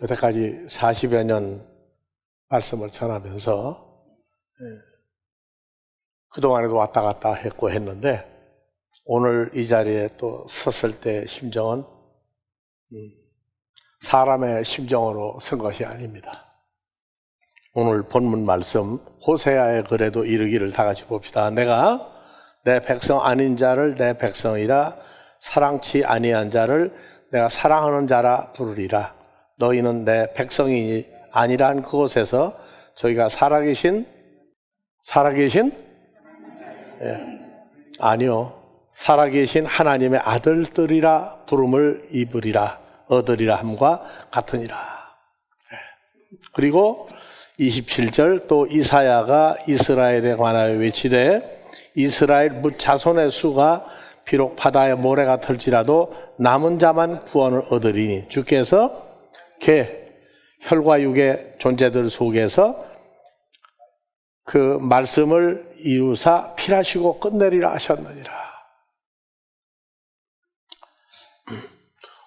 여태까지 40여 년 말씀을 전하면서 그동안에도 왔다 갔다 했고 했는데 오늘 이 자리에 또 섰을 때 심정은 사람의 심정으로 선 것이 아닙니다. 오늘 본문 말씀 호세아의 글에도 이르기를 다 같이 봅시다. 내가 내 백성 아닌 자를 내 백성이라 사랑치 아니한 자를 내가 사랑하는 자라 부르리라. 너희는 내 백성이 아니란 그곳에서 저희가 살아계신 아니요, 살아계신 하나님의 아들들이라 부름을 입으리라 얻으리라 함과 같으니라. 그리고 27절 또 이사야가 이스라엘에 관하여 외치되 이스라엘 뭇 자손의 수가 비록 바다의 모래 같을지라도 남은 자만 구원을 얻으리니 주께서 혈과 육의 존재들 속에서 그 말씀을 이루사 필하시고 끝내리라 하셨느니라.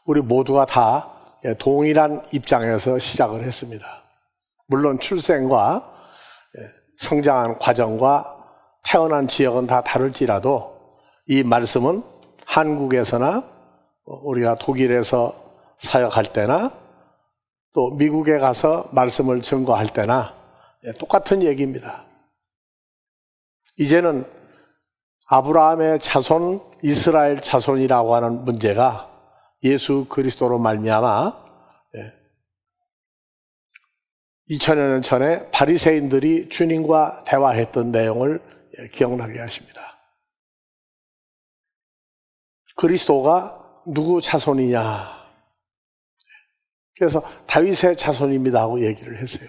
우리 모두가 다 동일한 입장에서 시작을 했습니다. 물론 출생과 성장한 과정과 태어난 지역은 다 다를지라도 이 말씀은 한국에서나 우리가 독일에서 사역할 때나 또 미국에 가서 말씀을 증거할 때나 똑같은 얘기입니다. 이제는 아브라함의 자손, 이스라엘 자손이라고 하는 문제가 예수 그리스도로 말미암아 2000여 년 전에 바리새인들이 주님과 대화했던 내용을 기억나게 하십니다. 그리스도가 누구 자손이냐? 그래서 다윗의 자손입니다 하고 얘기를 했어요.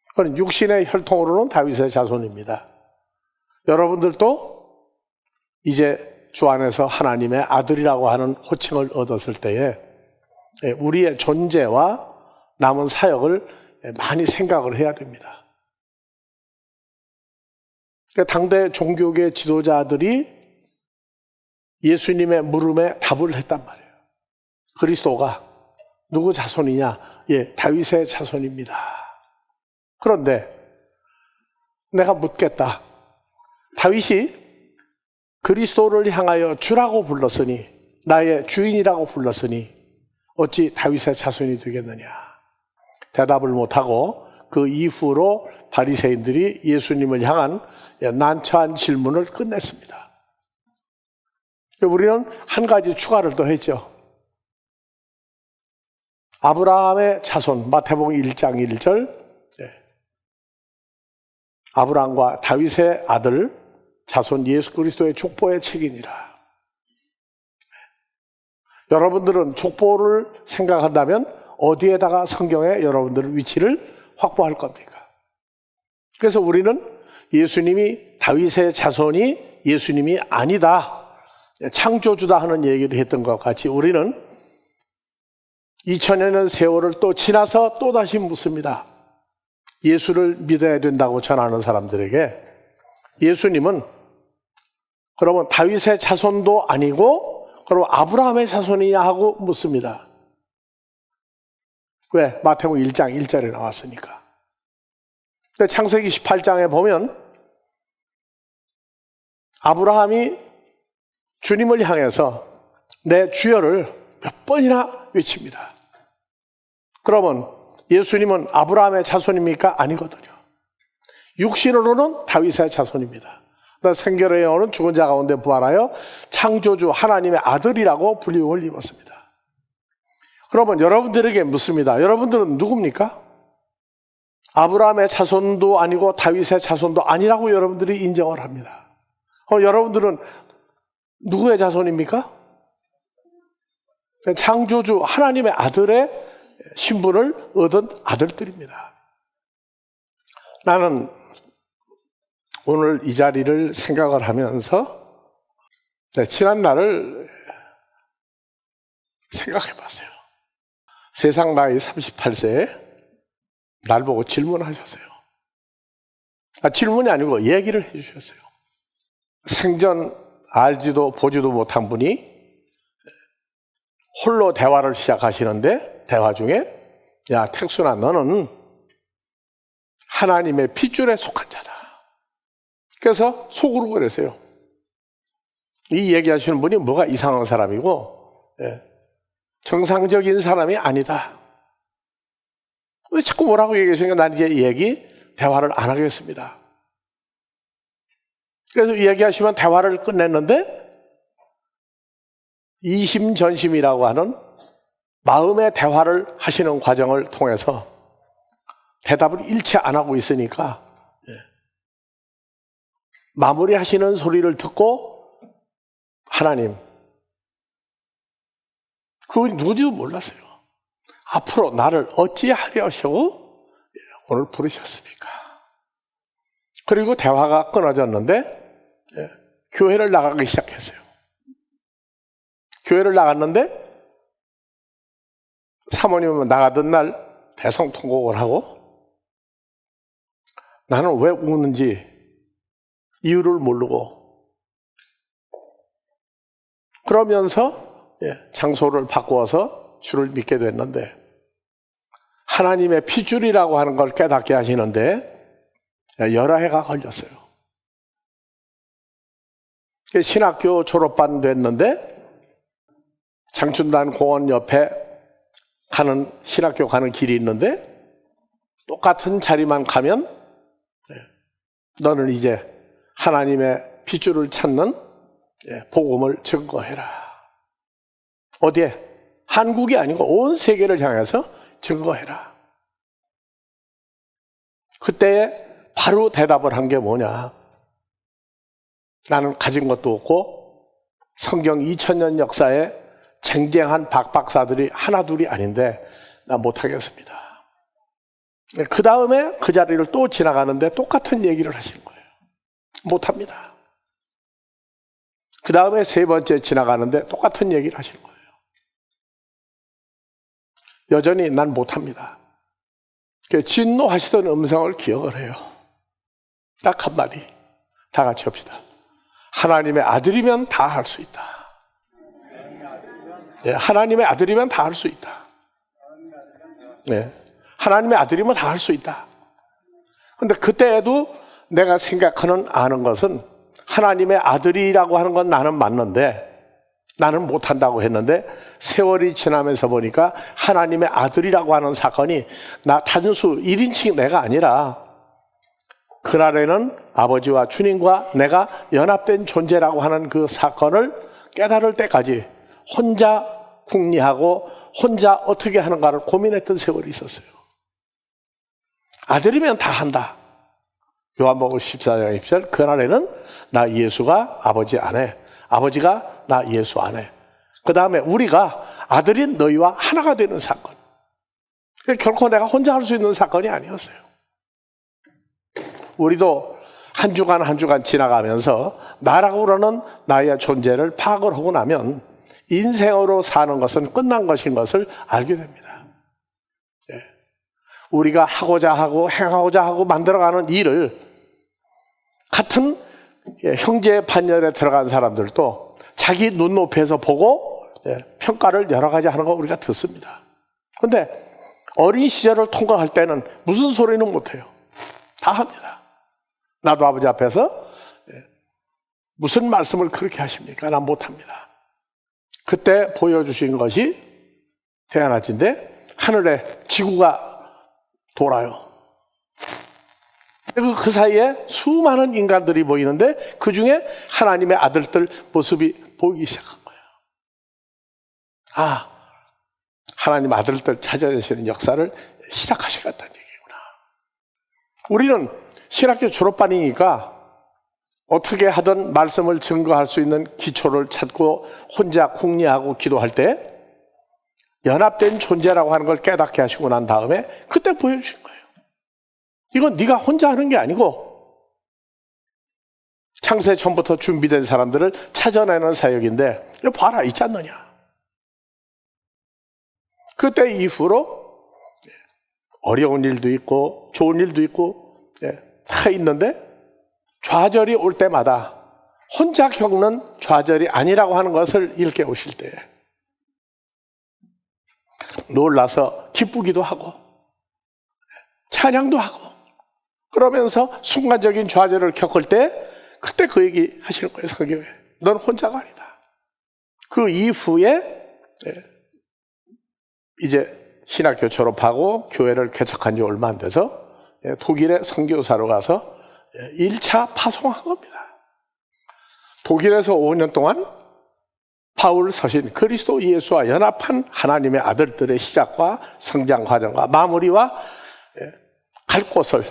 그건 육신의 혈통으로는 다윗의 자손입니다. 여러분들도 이제 주 안에서 하나님의 아들이라고 하는 호칭을 얻었을 때에 우리의 존재와 남은 사역을 많이 생각을 해야 됩니다. 당대 종교계 지도자들이 예수님의 물음에 답을 했단 말이에요. 그리스도가 누구 자손이냐? 다윗의 자손입니다. 그런데 내가 묻겠다. 다윗이 그리스도를 향하여 주라고 불렀으니, 나의 주인이라고 불렀으니 어찌 다윗의 자손이 되겠느냐? 대답을 못하고 그 이후로 바리새인들이 예수님을 향한 난처한 질문을 끝냈습니다. 우리는 한 가지 추가를 또 했죠. 아브라함의 자손, 마태복음 1장 1절, 아브라함과 다윗의 아들 자손 예수 그리스도의 족보의 책이니라. 여러분들은 족보를 생각한다면 어디에다가 성경에 여러분들의 위치를 확보할 겁니까? 그래서 우리는 예수님이 다윗의 자손이 예수님이 아니다, 창조주다 하는 얘기를 했던 것 같이 우리는 2000여 년 세월을 또 지나서 또다시 묻습니다. 예수를 믿어야 된다고 전하는 사람들에게 예수님은 그러면 다윗의 자손도 아니고 그럼 아브라함의 자손이냐 하고 묻습니다. 왜? 마태복음 1장 1절에 나왔으니까. 창세기 18장에 보면 아브라함이 주님을 향해서 내 주여를 몇 번이나 외칩니다. 그러면 예수님은 아브라함의 자손입니까? 아니거든요. 육신으로는 다윗의 자손입니다. 생결의 영혼은 죽은 자 가운데 부활하여 창조주 하나님의 아들이라고 불림을 입었습니다. 그러면 여러분들에게 묻습니다. 여러분들은 누굽니까? 아브라함의 자손도 아니고 다윗의 자손도 아니라고 여러분들이 인정을 합니다. 여러분들은 누구의 자손입니까? 창조주 하나님의 아들의 신분을 얻은 아들들입니다. 나는 오늘 이 자리를 생각을 하면서 지난 날을 생각해 봤어요. 세상 나이 38세에 날 보고 질문하셨어요. 질문이 아니고 얘기를 해주셨어요. 생전 알지도 보지도 못한 분이 홀로 대화를 시작하시는데 대화 중에 야, 택순아, 너는 하나님의 핏줄에 속한 자다. 그래서 속으로 그랬어요. 이 얘기하시는 분이 뭐가 이상한 사람이고, 정상적인 사람이 아니다. 왜 자꾸 뭐라고 얘기하시니까 난 이제 대화를 안 하겠습니다. 그래서 이야기하시면 대화를 끝냈는데 이심전심이라고 하는 마음의 대화를 하시는 과정을 통해서 대답을 일체 안 하고 있으니까 마무리하시는 소리를 듣고 하나님, 그분이 누군지도 몰랐어요. 앞으로 나를 어찌하려고 오늘 부르셨습니까? 그리고 대화가 끊어졌는데 교회를 나가기 시작했어요. 교회를 나갔는데 사모님은 나가던 날 대성통곡을 하고 나는 왜 우는지 이유를 모르고 그러면서 장소를 바꾸어서 주를 믿게 됐는데 하나님의 피줄이라고 하는 걸 깨닫게 하시는데 여러 해가 걸렸어요. 신학교 졸업반 됐는데 장춘단 공원 옆에 가는 신학교 가는 길이 있는데 똑같은 자리만 가면 너는 이제 하나님의 핏줄을 찾는 복음을 증거해라. 어디에? 한국이 아니고 온 세계를 향해서 증거해라. 그때 바로 대답을 한 게 뭐냐? 나는 가진 것도 없고 성경 2000년 역사에 쟁쟁한 박박사들이 하나둘이 아닌데 나 못하겠습니다. 그 다음에 그 자리를 또 지나가는데 똑같은 얘기를 하시는 거예요. 못합니다. 그 다음에 세 번째 지나가는데 똑같은 얘기를 하시는 거예요. 여전히 난 못합니다. 진노하시던 음성을 기억을 해요. 딱 한마디 다 같이 합시다. 하나님의 아들이면 다 할 수 있다. 하나님의 아들이면 다 할 수 있다. 하나님의 아들이면 다 할 수 있다. 그런데 그때에도 내가 생각하는 아는 것은 하나님의 아들이라고 하는 건 나는 맞는데 나는 못한다고 했는데 세월이 지나면서 보니까 하나님의 아들이라고 하는 사건이 나 단수 1인칭 내가 아니라 그날에는 아버지와 주님과 내가 연합된 존재라고 하는 그 사건을 깨달을 때까지 혼자 궁리하고 혼자 어떻게 하는가를 고민했던 세월이 있었어요. 아들이면 다 한다. 요한복음 14장 20절 그날에는 나 예수가 아버지 안에 아버지가 나 예수 안에 그 다음에 우리가 아들인 너희와 하나가 되는 사건. 결코 내가 혼자 할 수 있는 사건이 아니었어요. 우리도 한 주간 한 주간 지나가면서 나라고 그러는 나의 존재를 파악을 하고 나면 인생으로 사는 것은 끝난 것인 것을 알게 됩니다. 우리가 하고자 하고 행하고자 하고 만들어가는 일을 같은 형제 반열에 들어간 사람들도 자기 눈높이에서 보고 평가를 여러 가지 하는 거 우리가 듣습니다. 그런데 어린 시절을 통과할 때는 무슨 소리는 못해요. 다 합니다. 나도 아버지 앞에서 무슨 말씀을 그렇게 하십니까? 난 못합니다. 그때 보여주신 것이 태어났는데 하늘에 지구가 돌아요. 그 사이에 수많은 인간들이 보이는데 그 중에 하나님의 아들들 모습이 보이기 시작한 거예요. 아, 하나님 아들들 찾아내시는 역사를 시작하시겠다는 얘기구나. 우리는 신학교 졸업반이니까 어떻게 하든 말씀을 증거할 수 있는 기초를 찾고 혼자 궁리하고 기도할 때 연합된 존재라고 하는 걸 깨닫게 하시고 난 다음에 그때 보여주신 거예요. 이건 네가 혼자 하는 게 아니고 창세 전부터 준비된 사람들을 찾아내는 사역인데 이거 봐라 있지 않느냐. 그때 이후로 어려운 일도 있고 좋은 일도 있고 다 있는데 좌절이 올 때마다 혼자 겪는 좌절이 아니라고 하는 것을 일깨우실 때 놀라서 기쁘기도 하고 찬양도 하고 그러면서 순간적인 좌절을 겪을 때 그때 그 얘기 하시는 거예요. 성경에 넌 혼자가 아니다. 그 이후에 이제 신학교 졸업하고 교회를 개척한 지 얼마 안 돼서 독일에 선교사로 가서 1차 파송한 겁니다. 독일에서 5년 동안 바울 서신 그리스도 예수와 연합한 하나님의 아들들의 시작과 성장 과정과 마무리와 갈 곳을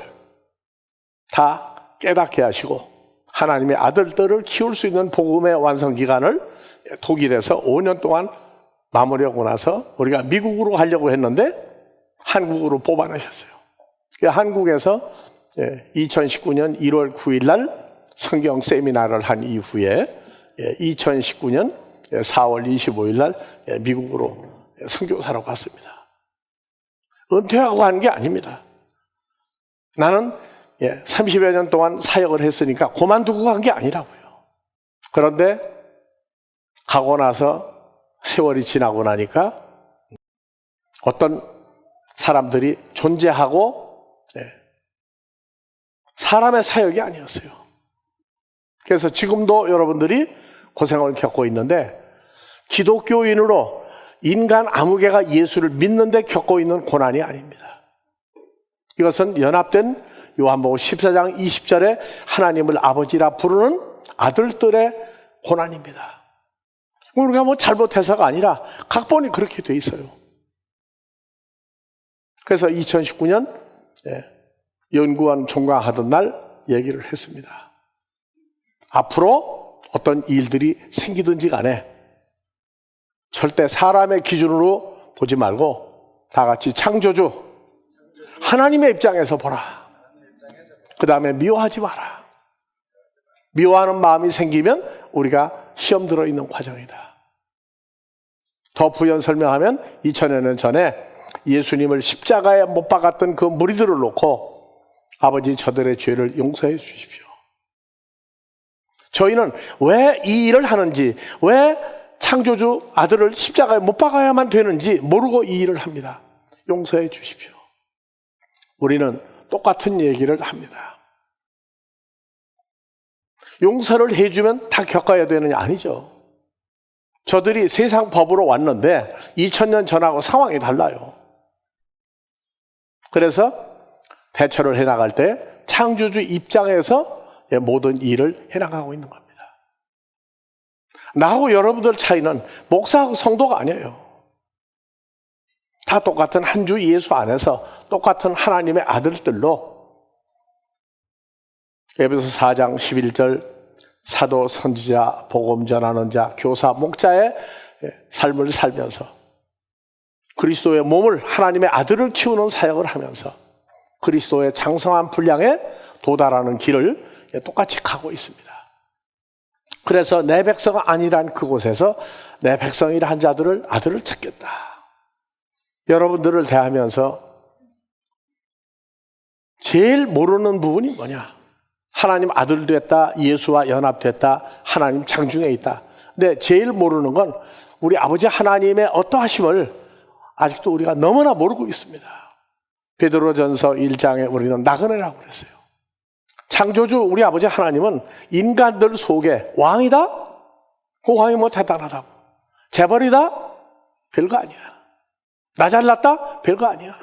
다 깨닫게 하시고 하나님의 아들들을 키울 수 있는 복음의 완성 기간을 독일에서 5년 동안 마무리하고 나서 우리가 미국으로 가려고 했는데 한국으로 뽑아내셨어요. 한국에서 2019년 1월 9일 날 성경 세미나를 한 이후에 2019년 4월 25일 날 미국으로 선교사로 갔습니다. 은퇴하고 간 게 아닙니다. 나는 30여 년 동안 사역을 했으니까 그만두고 간 게 아니라고요. 그런데 가고 나서 세월이 지나고 나니까 어떤 사람들이 존재하고 사람의 사역이 아니었어요. 그래서 지금도 여러분들이 고생을 겪고 있는데 기독교인으로 인간 아무 개가 예수를 믿는데 겪고 있는 고난이 아닙니다. 이것은 연합된 요한복음 14장 20절에 하나님을 아버지라 부르는 아들들의 고난입니다. 우리가 뭐 잘못해서가 아니라 각본이 그렇게 돼 있어요. 그래서 2019년 연구원 종강하던 날 얘기를 했습니다. 앞으로 어떤 일들이 생기든지 간에 절대 사람의 기준으로 보지 말고 다 같이 창조주 하나님의 입장에서 보라. 그 다음에 미워하지 마라. 미워하는 마음이 생기면 우리가 시험 들어있는 과정이다. 더 부연 설명하면 2000여 년 전에 예수님을 십자가에 못 박았던 그 무리들을 놓고 아버지 저들의 죄를 용서해 주십시오. 저희는 왜 이 일을 하는지, 왜 창조주 아들을 십자가에 못 박아야만 되는지 모르고 이 일을 합니다. 용서해 주십시오. 우리는 똑같은 얘기를 합니다. 용서를 해주면 다 겪어야 되느냐? 아니죠. 저들이 세상 법으로 왔는데 2000년 전하고 상황이 달라요. 그래서 대처를 해나갈 때 창조주 입장에서 모든 일을 해나가고 있는 겁니다. 나하고 여러분들 차이는 목사하고 성도가 아니에요. 다 똑같은 한 주 예수 안에서 똑같은 하나님의 아들들로 에베소 4장 11절 사도, 선지자, 복음 전하는 자, 교사, 목자의 삶을 살면서 그리스도의 몸을 하나님의 아들을 키우는 사역을 하면서 그리스도의 장성한 분량에 도달하는 길을 똑같이 가고 있습니다. 그래서 내 백성 아니란 그곳에서 내 백성이라 한 자들을 아들을 찾겠다. 여러분들을 대하면서 제일 모르는 부분이 뭐냐? 하나님 아들 됐다, 예수와 연합됐다, 하나님 장중에 있다. 근데 제일 모르는 건 우리 아버지 하나님의 어떠하심을 아직도 우리가 너무나 모르고 있습니다. 베드로전서 1장에 우리는 나그네라고 그랬어요. 창조주 우리 아버지 하나님은 인간들 속에 왕이다? 그 왕이 뭐 대단하다고. 재벌이다? 별거 아니야. 나 잘났다? 별거 아니야.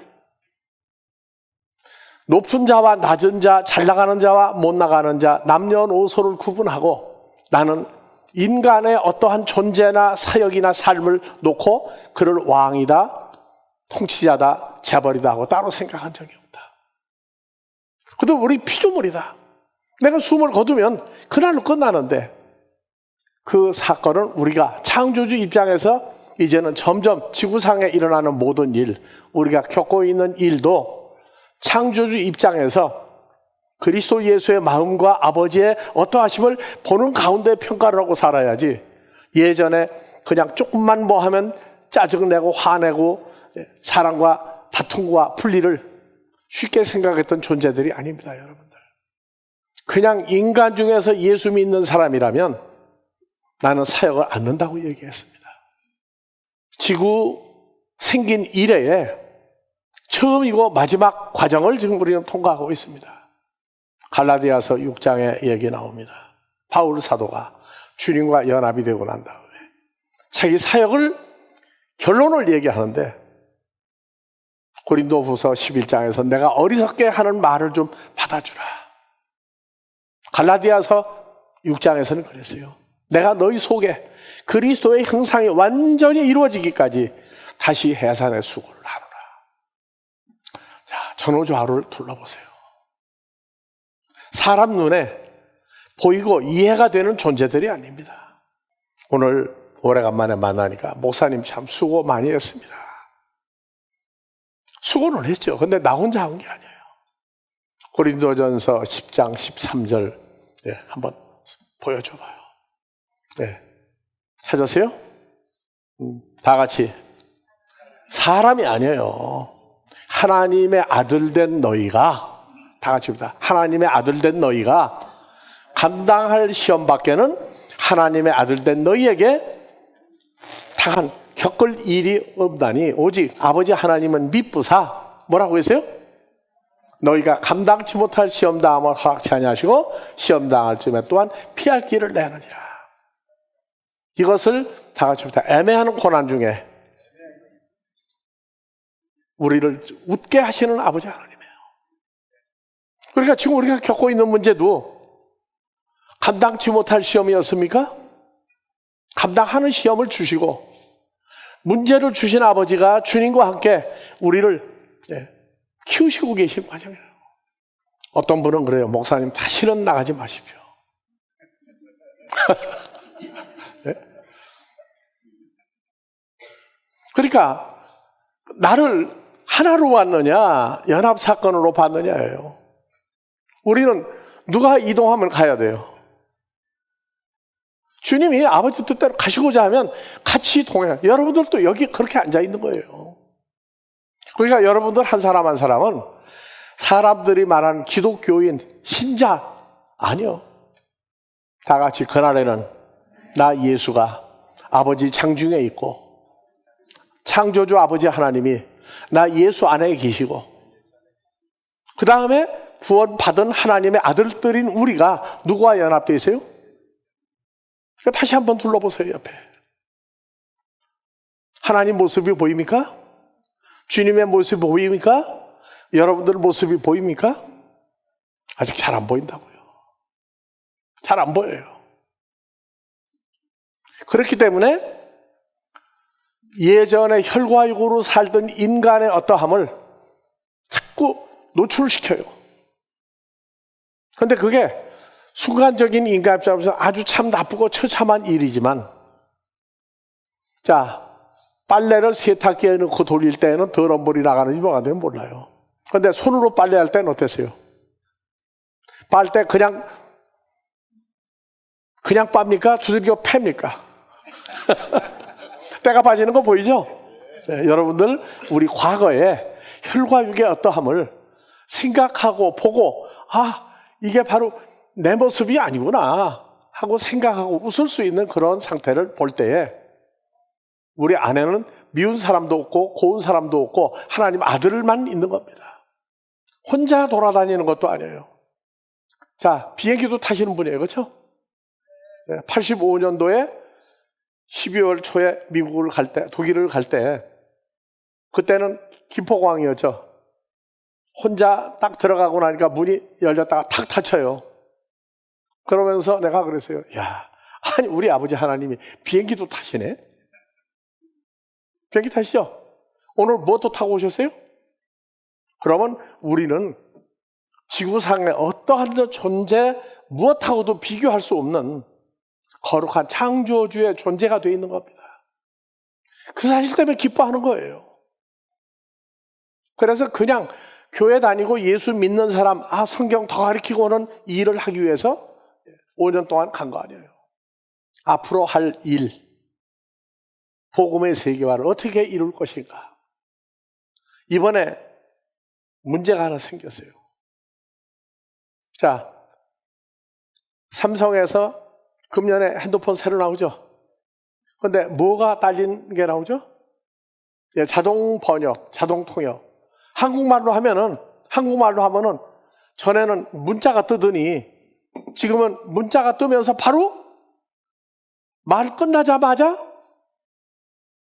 높은 자와 낮은 자, 잘 나가는 자와 못 나가는 자, 남녀노소를 구분하고 나는 인간의 어떠한 존재나 사역이나 삶을 놓고 그를 왕이다, 통치자다, 재벌이다 하고 따로 생각한 적이 없다. 그래도 우리 피조물이다. 내가 숨을 거두면 그날로 끝나는데 그 사건은 우리가 창조주 입장에서 이제는 점점 지구상에 일어나는 모든 일, 우리가 겪고 있는 일도 창조주 입장에서 그리스도 예수의 마음과 아버지의 어떠하심을 보는 가운데 평가를 하고 살아야지 예전에 그냥 조금만 뭐 하면 짜증내고 화내고 사랑과 다툼과 분리를 쉽게 생각했던 존재들이 아닙니다, 여러분들. 그냥 인간 중에서 예수 믿는 사람이라면 나는 사역을 않는다고 얘기했습니다. 지구 생긴 이래에 처음이고 마지막 과정을 지금 우리는 통과하고 있습니다. 갈라디아서 6장에 얘기 나옵니다. 바울 사도가 주님과 연합이 되고 난 다음에 자기 사역을 결론을 얘기하는데 고린도후서 11장에서 내가 어리석게 하는 말을 좀 받아주라. 갈라디아서 6장에서는 그랬어요. 내가 너희 속에 그리스도의 형상이 완전히 이루어지기까지 다시 해산의 수고를 하노라. 자, 전후좌우를 둘러보세요. 사람 눈에 보이고 이해가 되는 존재들이 아닙니다. 오늘 오래간만에 만나니까 목사님 참 수고 많이 했습니다. 수고는 했죠. 근데 나 혼자 한 게 아니에요. 고린도전서 10장 13절 한번 보여줘봐요. 네. 찾았어요? 다 같이. 사람이 아니에요. 하나님의 아들 된 너희가, 다 같이입니다. 하나님의 아들 된 너희가 감당할 시험 밖에는 하나님의 아들 된 너희에게 다한 겪을 일이 없다니 오직 아버지 하나님은 미쁘사 뭐라고 했어요? 너희가 감당치 못할 시험 당함을 허락치 아니하시고 시험 당할 쯤에 또한 피할 길을 내느니라. 이것을 다 같이 봅시다. 애매한 고난 중에 우리를 웃게 하시는 아버지 하나님이에요. 그러니까 지금 우리가 겪고 있는 문제도 감당치 못할 시험이었습니까? 감당하는 시험을 주시고 문제를 주신 아버지가 주님과 함께 우리를 키우시고 계신 과정이에요. 어떤 분은 그래요. 목사님 다시는 나가지 마십시오. 네? 그러니까 나를 하나로 봤느냐 연합사건으로 봤느냐예요. 우리는 누가 이동하면 가야 돼요. 주님이 아버지 뜻대로 가시고자 하면 같이 동행. 여러분들도 여기 그렇게 앉아 있는 거예요. 그러니까 여러분들 한 사람 한 사람은 사람들이 말하는 기독교인, 신자 아니요. 다 같이 그날에는 나 예수가 아버지 장중에 있고 창조주 아버지 하나님이 나 예수 안에 계시고 그 다음에 구원받은 하나님의 아들들인 우리가 누구와 연합되어 있어요? 다시 한번 둘러보세요. 옆에 하나님 모습이 보입니까? 주님의 모습이 보입니까? 여러분들 모습이 보입니까? 아직 잘 안 보인다고요. 잘 안 보여요. 그렇기 때문에 예전에 혈과육으로 살던 인간의 어떠함을 자꾸 노출시켜요. 그런데 그게 순간적인 인간 입장에서 아주 참 나쁘고 처참한 일이지만, 자, 빨래를 세탁기에 넣고 돌릴 때는 더러운 물이 나가는지 뭐가 되면 몰라요. 그런데 손으로 빨래할 때는 어땠어요? 빨대 그냥 빱니까? 두들겨 팹니까? 때가 빠지는 거 보이죠? 네, 여러분들 우리 과거에 혈과육의 어떠함을 생각하고 보고 이게 바로 내 모습이 아니구나 하고 생각하고 웃을 수 있는 그런 상태를 볼 때에 우리 안에는 미운 사람도 없고 고운 사람도 없고 하나님 아들만 있는 겁니다. 혼자 돌아다니는 것도 아니에요. 자, 비행기도 타시는 분이에요. 그렇죠? 85년도에 12월 초에 미국을 갈 때, 독일을 갈 때 그때는 김포공항이었죠. 혼자 딱 들어가고 나니까 문이 열렸다가 탁 닫혀요. 그러면서 내가 그랬어요. 야, 아니 우리 아버지 하나님이 비행기도 타시네? 비행기 타시죠? 오늘 무엇도 타고 오셨어요? 그러면 우리는 지구상의 어떠한 존재 무엇하고도 비교할 수 없는 거룩한 창조주의 존재가 되어 있는 겁니다. 그 사실 때문에 기뻐하는 거예요. 그래서 그냥 교회 다니고 예수 믿는 사람, 성경 더 가르치고는 이 일을 하기 위해서 5년 동안 간 거 아니에요. 앞으로 할 일, 복음의 세계화를 어떻게 이룰 것인가. 이번에 문제가 하나 생겼어요. 자, 삼성에서 금년에 핸드폰 새로 나오죠. 그런데 뭐가 딸린 게 나오죠? 예, 자동 번역, 자동 통역. 한국말로 하면은 전에는 문자가 뜨더니 지금은 문자가 뜨면서 바로 말 끝나자마자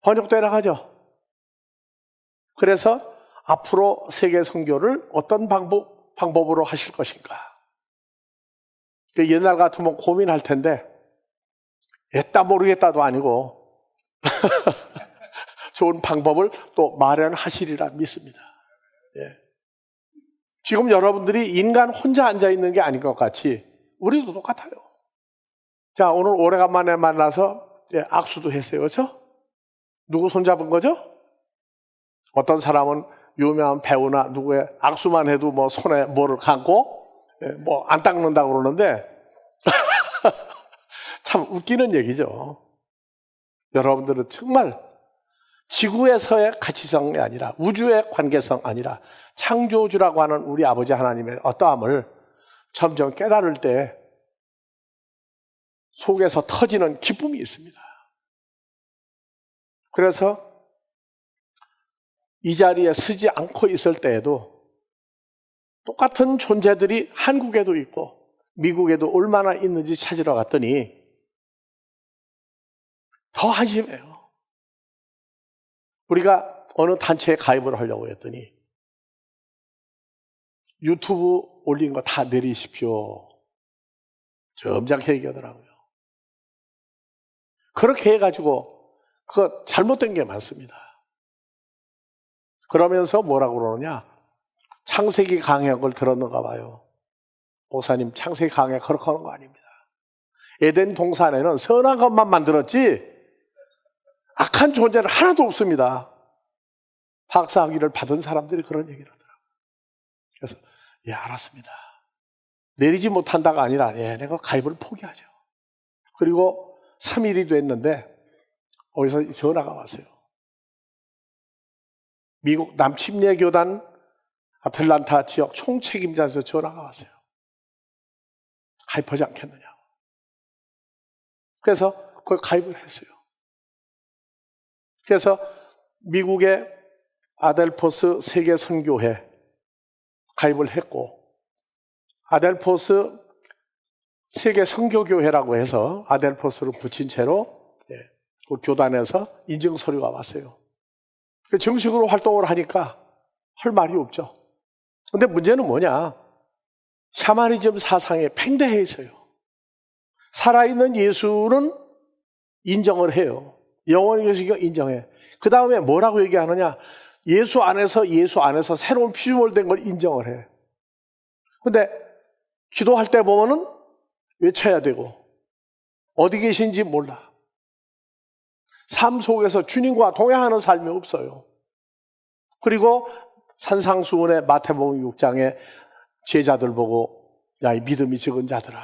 번역돼 나가죠. 그래서 앞으로 세계 선교를 어떤 방법으로 하실 것인가. 옛날 같으면 고민할 텐데 했다 모르겠다도 아니고 좋은 방법을 또 마련하시리라 믿습니다. 예. 지금 여러분들이 인간 혼자 앉아있는 게 아닌 것 같이 우리도 똑같아요. 자, 오늘 오래간만에 만나서 악수도 했어요. 그렇죠? 누구 손잡은 거죠? 어떤 사람은 유명한 배우나 누구의 악수만 해도 뭐 손에 뭐를 감고 뭐 안 닦는다고 그러는데 참 웃기는 얘기죠. 여러분들은 정말 지구에서의 가치성이 아니라 우주의 관계성 아니라 창조주라고 하는 우리 아버지 하나님의 어떠함을 점점 깨달을 때 속에서 터지는 기쁨이 있습니다. 그래서 이 자리에 서지 않고 있을 때에도 똑같은 존재들이 한국에도 있고 미국에도 얼마나 있는지 찾으러 갔더니 더 한심해요. 우리가 어느 단체에 가입을 하려고 했더니 유튜브 올린 거 다 내리십시오. 점잖게 얘기하더라고요. 그렇게 해가지고 그거 잘못된 게 많습니다. 그러면서 뭐라고 그러느냐, 창세기 강약을 들었는가 봐요. 목사님, 창세기 강약 그렇게 하는 거 아닙니다. 에덴 동산에는 선한 것만 만들었지 악한 존재는 하나도 없습니다. 박사학위를 받은 사람들이 그런 얘기를 하더라고요. 그래서 예, 알았습니다. 내리지 못한다가 아니라 내가 가입을 포기하죠. 그리고 3일이 됐는데 어디서 전화가 왔어요. 미국 남침례교단 아틀란타 지역 총책임자에서 전화가 왔어요. 가입하지 않겠느냐고. 그래서 그걸 가입을 했어요. 그래서 미국의 아델포스 세계선교회 가입을 했고, 아델포스 세계선교교회라고 해서 아델포스를 붙인 채로 그 교단에서 인증 서류가 왔어요. 정식으로 활동을 하니까 할 말이 없죠. 근데 문제는 뭐냐? 샤머니즘 사상에 팽배해 있어요. 살아있는 예수는 인정을 해요. 영원히 계시고 인정해. 그 다음에 뭐라고 얘기하느냐? 예수 안에서 새로운 피조물 된 걸 인정을 해. 근데 기도할 때 보면은 외쳐야 되고 어디 계신지 몰라. 삶 속에서 주님과 동행하는 삶이 없어요. 그리고 산상수훈의 마태복음 6장에 제자들 보고 야, 이 믿음이 적은 자들아,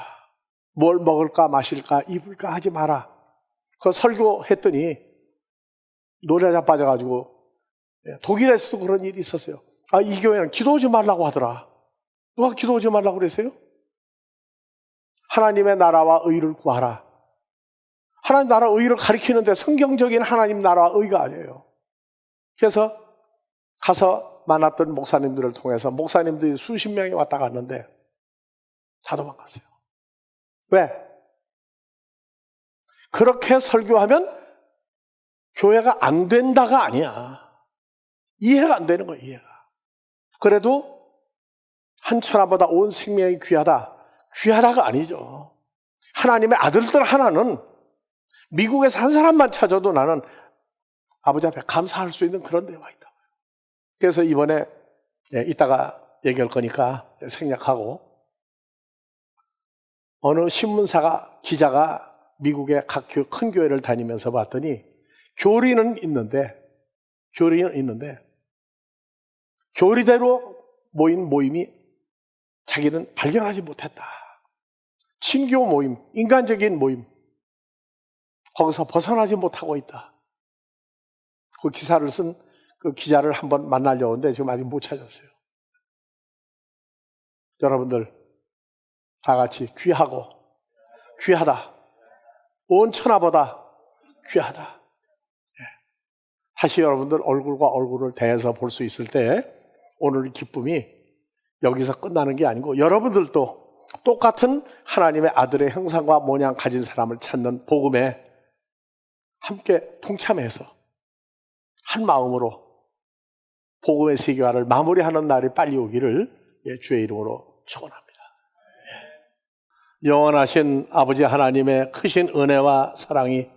뭘 먹을까 마실까 입을까 하지 마라. 그 설교했더니 노래자 빠져가지고 독일에서도 그런 일이 있었어요. 아, 이 교회는 기도하지 말라고 하더라. 누가 기도하지 말라고 그랬어요? 하나님의 나라와 의를 구하라. 하나님 나라 의를 가리키는데 성경적인 하나님 나라와 의가 아니에요. 그래서 가서 만났던 목사님들을 통해서 목사님들이 수십 명이 왔다 갔는데 다 도망갔어요. 왜? 그렇게 설교하면 교회가 안 된다가 아니야. 이해가 안 되는 거야, 이해가. 그래도 한 천하보다 온 생명이 귀하다. 귀하다가 아니죠. 하나님의 아들들 하나는 미국에서 한 사람만 찾아도 나는 아버지 앞에 감사할 수 있는 그런 데에 와 있다. 그래서 이번에 이따가 얘기할 거니까 생략하고, 어느 신문사가 기자가 미국의 각 큰 교회를 다니면서 봤더니 교리는 있는데 교리대로 모인 모임이 자기는 발견하지 못했다. 친교 모임, 인간적인 모임, 거기서 벗어나지 못하고 있다. 그 기사를 쓴 그 기자를 한번 만나려고 하는데 지금 아직 못 찾았어요. 여러분들 다 같이 귀하고 귀하다. 온 천하보다 귀하다. 다시 여러분들 얼굴과 얼굴을 대해서 볼 수 있을 때 오늘 기쁨이 여기서 끝나는 게 아니고 여러분들도 똑같은 하나님의 아들의 형상과 모양 가진 사람을 찾는 복음에 함께 동참해서 한 마음으로 복음의 세계화를 마무리하는 날이 빨리 오기를 주의 이름으로 축원합니다. 영원하신 아버지 하나님의 크신 은혜와 사랑이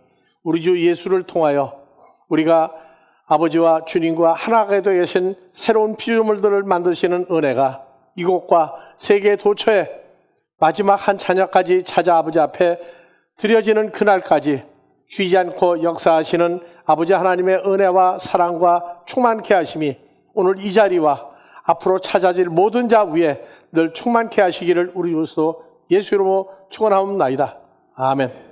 우리 주 예수를 통하여 우리가 아버지와 주님과 하나가 되어 계신 새로운 피조물들을 만드시는 은혜가 이곳과 세계 도처에 마지막 한 자녀까지 찾아 아버지 앞에 드려지는 그날까지 쉬지 않고 역사하시는 아버지 하나님의 은혜와 사랑과 충만케 하심이 오늘 이 자리와 앞으로 찾아질 모든 자 위에 늘 충만케 하시기를 우리 예수 이름으로 축원하옵나이다. 아멘.